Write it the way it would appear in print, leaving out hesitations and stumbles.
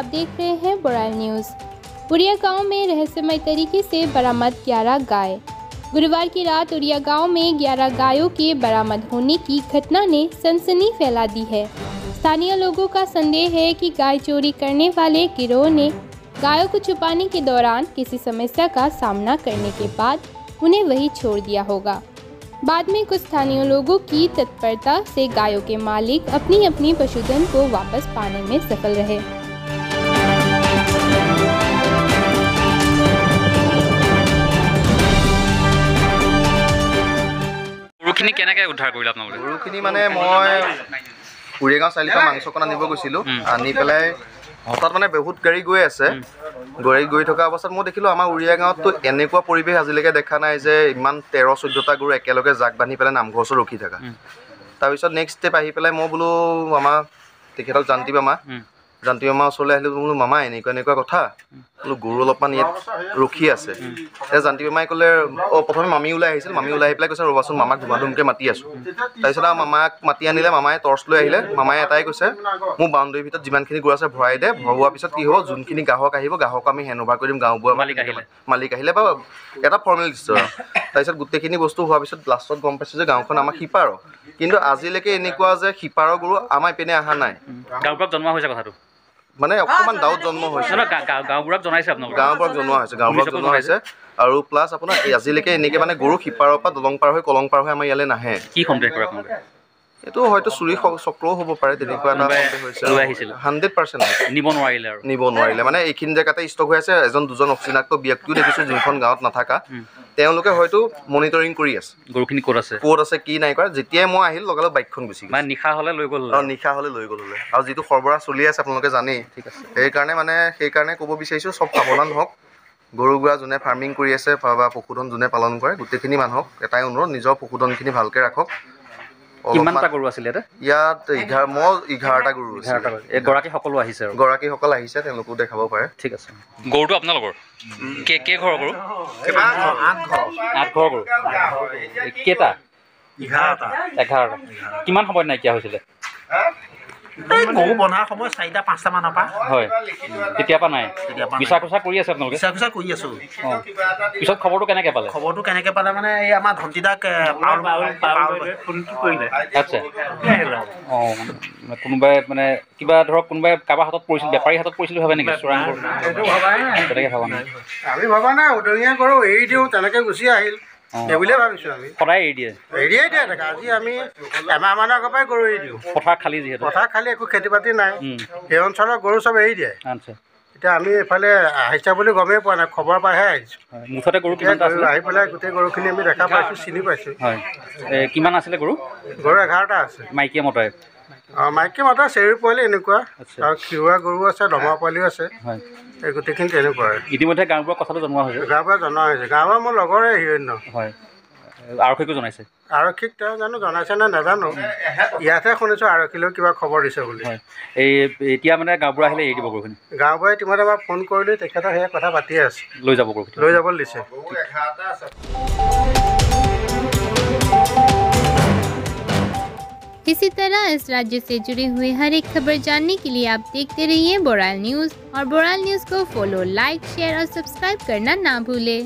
देख रहे हैं बोराल न्यूज़। उड़िया गांव में रहस्यमय तरीके से बरामद 11 गाय। गुरुवार की रात उड़िया गांव में 11 गायों के बरामद होने की घटना ने सनसनी फैला दी है। स्थानीय लोगों का संदेह है कि गाय चोरी करने वाले गिरोह ने गायों को छुपाने के दौरान किसी समस्या का सामना करने के बाद उन्हें वहीं छोड़ दिया होगा। बाद में कुछ स्थानीय लोगों की तत्परता से गायों के मालिक अपनी अपनी पशुधन को वापस पाने में सफल रहे। গৰুখিনি কেনেকৈ উদ্ধাৰ কৰিলে আপোনালোকে? গৰুখিনি মানে মই উৰিয়াগাঁও চাৰিআলিৰ পৰা মাংস অকণ আনিব গৈছিলোঁ। আনি পেলাই হঠাৎ মানে বহুত গাড়ী গৈ আছে। গাড়ী গৈ থকা অৱস্থাত মই দেখিলোঁ আমাৰ উৰিয়া গাঁৱততো এনেকুৱা পৰিৱেশ আজিলৈকে দেখা নাই যে ইমান 13-14টা গৰু একেলগে জাক বান্ধি পেলাই নামঘৰ ওচৰত ৰখি থকা। তাৰপিছত নেক্সট ষ্টেপ আহি পেলাই মই বোলো আমাৰ তেখেতক জানতি মামাৰ ওচৰলৈ আহিলোঁ। বোলো মামা এনেকুৱা কথা, বোলো গৰু অলপমান ইয়াত ৰখি আছে। এতিয়া জানতি মামাই ক'লে প্ৰথমে মামী ওলাই আহিছিল। মামী ওলাই আহি পেলাই কৈছে ৰ'বাচোন মামাক ধুমাধুমকৈ মাতি আছোঁ। তাৰপিছত আৰু মামাক মাতি আনিলে। মামাই টৰ্চ লৈ আহিলে। মামাই এটাই কৈছে মোৰ বাউণ্ডেৰীৰ ভিতৰত যিমানখিনি গৰু আছে ভৰাই দে, ভৰোৱাৰ পিছত কি হ'ব যোনখিনি গ্ৰাহক আহিব গ্ৰাহকক আমি হেণ্ড অভাৰ কৰি দিম গাঁওবুঢ়া মালিক আহিলে বা এটা ফৰ্মেলিটিছ আৰু। তাৰপিছত গোটেইখিনি বস্তু হোৱাৰ পিছত লাষ্টত গম পাইছোঁ যে গাঁওখন আমাৰ সিপাৰৰ, কিন্তু আজিলৈকে এনেকুৱা যে সিপাৰৰ গৰু আমাৰ ইপিনে অহা নাই। গাঁওবুঢ়াক জনোৱা হৈছে কথাটো, মানে অকণমান ডাউট জন্ম হৈছে। গাঁওবুঢ়াক জনাইছে আপোনালোকে? গাঁওবুঢ়াক জনোৱা হৈছে আৰু প্লাছ আপোনাৰ আজিলৈকে এনেকৈ মানে গৰু সিপাৰৰ পৰা দলং পাৰ হৈ কলং পাৰ হৈ আমাৰ ইয়ালৈ নাহে। কি সন্দেহ কৰে আপোনালোকে? এইটো হয়তো চুৰি চক্ৰও হ'ব পাৰে, তেনেকুৱা এটা সন্দেহ হৈছে। 100% নিব নোৱাৰিলে মানে এইখিনি জেগাতে ষ্টক হৈ আছে। এজন দুজন অচিনাক্ত ব্যক্তিও দেখিছোঁ যোনখন গাঁৱত নাথাকা। তেওঁলোকে হয়তো মনিটৰিং কৰি আছে গৰুখিনি ক'ত আছে কি নাই কৰা। যেতিয়াই মই আহিলোঁ লগালগ বাইকখন গুচি গ'ল। মানে নিশা হ'লে লৈ গ'ল আৰু যিটো সৰবৰাহ চলি আছে আপোনালোকে জানেই। সেইকাৰণে ক'ব বিচাৰিছোঁ চব সাৱধান হওক। গৰু গুৰা যোনে ফাৰ্মিং কৰি আছে বা পশুধন যোনে পালন কৰে গোটেইখিনি মানুহক এটাই অনুৰোধ, নিজৰ পশুধনখিনি ভালকৈ ৰাখক। কিমানটা গৰু আছিলে ইয়াত? 11টা গৰু আছে। গৰাকীসকল আহিছে, তেওঁলোকো দেখাব পাৰে। ঠিক আছে। গৰুটো আপোনালোকৰ কেই ঘৰৰ গৰু? 8 ঘৰৰ গৰু। কেইটা? 11টা। কিমান সময়ত নাইকিয়া হৈছিলে? গৰু বন্ধাৰ সময় 4টা-5টা মানৰ পৰা। হয়, তেতিয়াৰ পৰা নাই। বিচাৰ খোচা কৰি আছে আপোনালোকে? বিচাৰ খোচা কৰি আছোঁ। পিছত খবৰটো কেনেকৈ পালে? মানে এই আমাৰ ধন্তিদাক ফোন কৰিলে। আচ্ছা। কোনোবাই মানে কিবা ধৰক কোনোবাই কাৰোবাৰ হাতত পৰিছিল, বেপাৰীৰ হাতত পৰিছিল ভাবে নেকি? চোৰাং তেনেকৈ ভবা নাই। আমি ভবা নাই। উদঙীয়া গৰু এৰি দিওঁ তেনেকৈ গুচি আহিল সেইবুলিয়ে ভাবিছোঁ আমি। সদায় এৰিয়ে দিয়ে থাকে। আজি আমি এমাহমানৰ আগৰ পৰাই গৰু এৰি দিওঁ। পথাৰ খালী যিহেতু, একো খেতি বাতি নাই। সেই অঞ্চলৰ গৰু চব এৰি দিয়ে। আচ্ছা। এতিয়া আমি এইফালে আহিছা বুলি গমেই পোৱা নাই, খবৰ পাইহে আহিছোঁ। মুঠতে গৰু কিমান আছিলে? আহি পেলাই গোটেই গৰুখিনি আমি দেখা পাইছোঁ, চিনি পাইছোঁ। হয়, কিমান আছিলে গৰু? 11টা আছে। মাইকীয়ে মতাই? মাইকী মতা চেৰি পোৱালি এনেকুৱা, আৰু খিৰুৱা গৰু আছে, দমৰা পোৱালিও আছে। হয়, এই গোটেইখিনি তেনেকুৱা। ইতিমধ্যে গাঁওবুঢ়াক কথাটো জনোৱা হৈছে? গাঁওবুঢ়া মোৰ লগৰে হিৰণ্য। হয়, আৰক্ষীকো জনাইছে? আৰক্ষীক তেওঁ জানো জনাইছে নে নাজানো, ইয়াতহে শুনিছোঁ আৰক্ষীলৈও কিবা খবৰ দিছে বুলি। হয়, এতিয়া মানে গাঁওবুঢ়া আহিলে এৰি দিব গৰুখিনি? গাঁওবুঢ়াই ইতিমধ্যে মই ফোন কৰিলোঁ, তেখেতৰ সেয়া কথা পাতি আছে। লৈ যাব গৰুখিনি? লৈ যাবলৈ দিছে। इसी तरह इस राज्य से जुड़ी हुई हर एक खबर जानने के लिए आप देखते रहिए बोराल न्यूज़ और बोराल न्यूज़ को फॉलो, लाइक, शेयर और सब्सक्राइब करना ना भूलें।